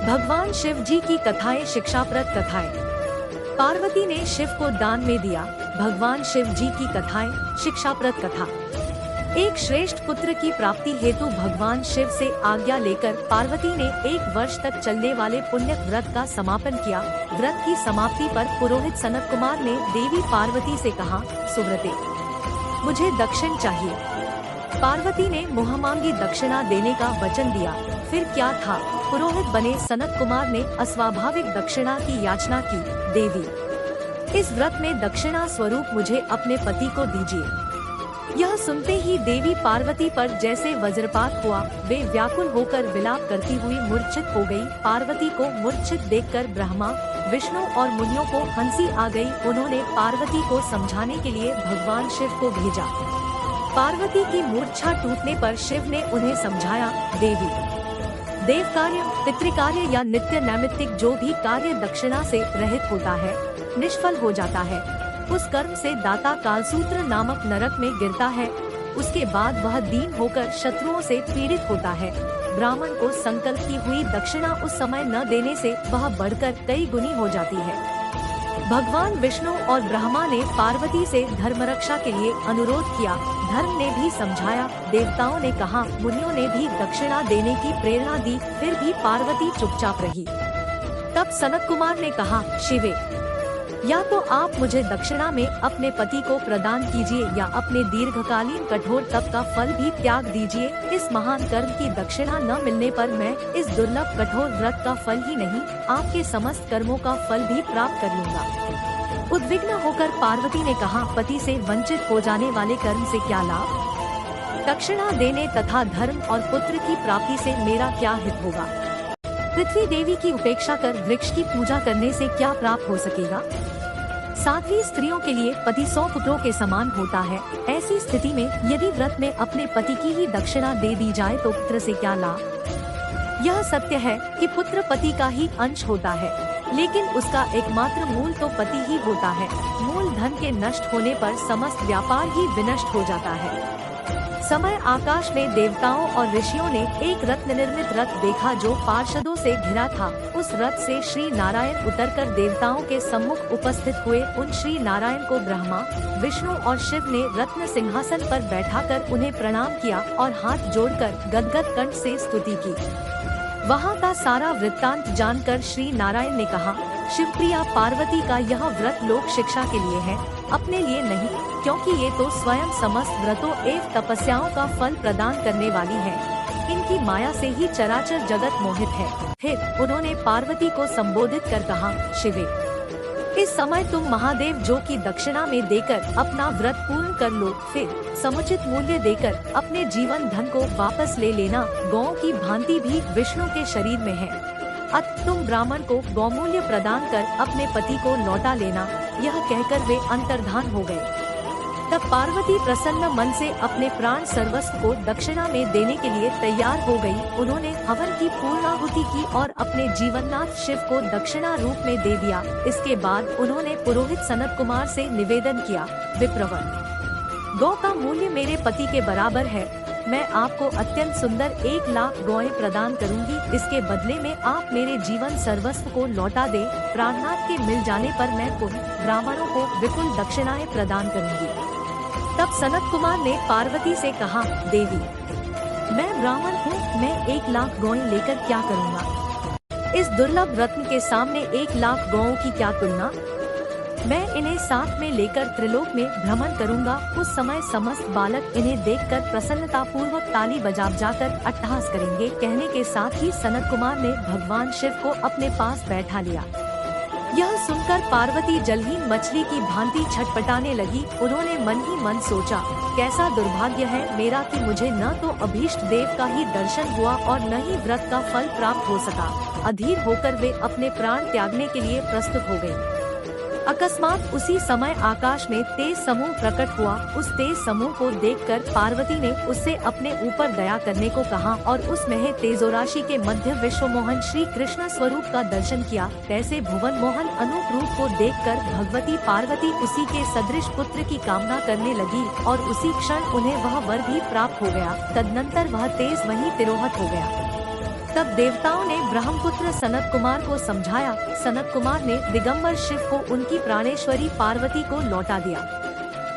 भगवान शिव जी की कथाएं, शिक्षाप्रद कथाएं। पार्वती ने शिव को दान में दिया। भगवान शिव जी की कथाएं, शिक्षाप्रद कथा। एक श्रेष्ठ पुत्र की प्राप्ति हेतु भगवान शिव से आज्ञा लेकर पार्वती ने 1 वर्ष तक चलने वाले पुण्य व्रत का समापन किया। व्रत की समाप्ति पर पुरोहित सनत कुमार ने देवी पार्वती से कहा, सुव्रते, मुझे दक्षिण चाहिए। पार्वती ने मुहमांगी दक्षिणा देने का वचन दिया। फिर क्या था, पुरोहित बने सनत कुमार ने अस्वाभाविक दक्षिणा की याचना की। देवी, इस व्रत में दक्षिणा स्वरूप मुझे अपने पति को दीजिए। यह सुनते ही देवी पार्वती पर जैसे वज्रपात हुआ। वे व्याकुल होकर विलाप करती हुई मूर्छित हो गई। पार्वती को मूर्छित देखकर ब्रह्मा, विष्णु और मुनियों को हंसी आ गई। उन्होंने पार्वती को समझाने के लिए भगवान शिव को भेजा। पार्वती की मूर्छा टूटने पर शिव ने उन्हें समझाया, देवी, देव कार्य, पितृकार्य या नित्य नैमित्तिक जो भी कार्य दक्षिणा से रहित होता है, निष्फल हो जाता है। उस कर्म से दाता कालसूत्र नामक नरक में गिरता है। उसके बाद वह दीन होकर शत्रुओं से पीड़ित होता है। ब्राह्मण को संकल्प की हुई दक्षिणा उस समय न देने से वह बढ़कर कई गुनी हो जाती है। भगवान विष्णु और ब्रह्मा ने पार्वती से धर्म रक्षा के लिए अनुरोध किया। धर्म ने भी समझाया, देवताओं ने कहा, मुनियों ने भी दक्षिणा देने की प्रेरणा दी। फिर भी पार्वती चुपचाप रही। तब सनत कुमार ने कहा, शिवे, या तो आप मुझे दक्षिणा में अपने पति को प्रदान कीजिए या अपने दीर्घकालीन कठोर तप का फल भी त्याग दीजिए। इस महान कर्म की दक्षिणा न मिलने पर मैं इस दुर्लभ कठोर व्रत का फल ही नहीं, आपके समस्त कर्मों का फल भी प्राप्त कर लूंगा। उद्विग्न होकर पार्वती ने कहा, पति से वंचित हो जाने वाले कर्म से क्या लाभ? दक्षिणा देने तथा धर्म और पुत्र की प्राप्ति से मेरा क्या हित होगा? पृथ्वी देवी की उपेक्षा कर वृक्ष की पूजा करने से क्या प्राप्त हो सकेगा? साध्वी स्त्रियों के लिए पति 100 पुत्रों के समान होता है। ऐसी स्थिति में यदि व्रत में अपने पति की ही दक्षिणा दे दी जाए तो पुत्र से क्या लाभ? यह सत्य है कि पुत्र पति का ही अंश होता है, लेकिन उसका एकमात्र मूल तो पति ही होता है। मूल धन के नष्ट होने पर समस्त व्यापार ही विनष्ट हो जाता है। समय आकाश में देवताओं और ऋषियों ने एक रत्न निर्मित रथ देखा जो पार्षदों से घिरा था। उस रथ से श्री नारायण उतरकर देवताओं के सम्मुख उपस्थित हुए। उन श्री नारायण को ब्रह्मा, विष्णु और शिव ने रत्न सिंहासन पर बैठाकर उन्हें प्रणाम किया और हाथ जोड़कर गदगद कंठ से स्तुति की। वहाँ का सारा वृत्तांत जानकर श्री नारायण ने कहा, शिवप्रिया पार्वती का यह व्रत लोक शिक्षा के लिए है, अपने लिए नहीं, क्योंकि ये तो स्वयं समस्त व्रतों एवं तपस्याओं का फल प्रदान करने वाली है। इनकी माया से ही चराचर जगत मोहित है। फिर उन्होंने पार्वती को संबोधित कर कहा, शिवे, इस समय तुम महादेव जो की दक्षिणा में देकर अपना व्रत पूर्ण कर लो। फिर समुचित मूल्य देकर अपने जीवन धन को वापस ले लेना। गौ की भांति भी विष्णु के शरीर में है। अतः तुम ब्राह्मण को गौमूल्य प्रदान कर अपने पति को लौटा लेना। यह कहकर वे अंतर्धान हो गए। तब पार्वती प्रसन्न मन से अपने प्राण सर्वस्व को दक्षिणा में देने के लिए तैयार हो गई। उन्होंने हवन की पूर्णाहुति की और अपने जीवननाथ शिव को दक्षिणा रूप में दे दिया। इसके बाद उन्होंने पुरोहित सनत कुमार से निवेदन किया, विप्रवर, गौ का मूल्य मेरे पति के बराबर है। मैं आपको अत्यंत सुंदर 1 लाख गौएं प्रदान करूंगी। इसके बदले में आप मेरे जीवन सर्वस्व को लौटा दें। प्राणनाथ के मिल जाने पर मैं ब्राह्मणों को विपुल दक्षिणाएं प्रदान करूंगी। तब सनत कुमार ने पार्वती से कहा, देवी, मैं ब्राह्मण हूँ, मैं 1 लाख गौएं लेकर क्या करूँगा? इस दुर्लभ रत्न के सामने 1 लाख गौओं की क्या तुलना? मैं इन्हें साथ में लेकर त्रिलोक में भ्रमण करूंगा। उस समय समस्त बालक इन्हें देखकर प्रसन्नता पूर्वक ताली बजा जाकर अट्टहास करेंगे। कहने के साथ ही सनत कुमार ने भगवान शिव को अपने पास बैठा लिया। यह सुनकर पार्वती जलहीन मछली की भांति छटपटाने लगी। उन्होंने मन ही मन सोचा, कैसा दुर्भाग्य है मेरा कि मुझे न तो अभीष्ट देव का ही दर्शन हुआ और न ही व्रत का फल प्राप्त हो सका। अधीर होकर वे अपने प्राण त्यागने के लिए प्रस्तुत हो गए। अकस्मात उसी समय आकाश में तेज समूह प्रकट हुआ। उस तेज समूह को देखकर पार्वती ने उससे अपने ऊपर दया करने को कहा और उस मह तेजोराशि के मध्य विश्व मोहन श्री कृष्ण स्वरूप का दर्शन किया। तैसे भुवन मोहन अनूप रूप को देखकर भगवती पार्वती उसी के सदृश पुत्र की कामना करने लगी और उसी क्षण उन्हें वह वर भी प्राप्त हो गया। तदनंतर वह तेज वहीं तिरोहत हो गया। तब देवताओं ने ब्रह्मपुत्र सनत कुमार को समझाया। सनत कुमार ने दिगंबर शिव को उनकी प्राणेश्वरी पार्वती को लौटा दिया।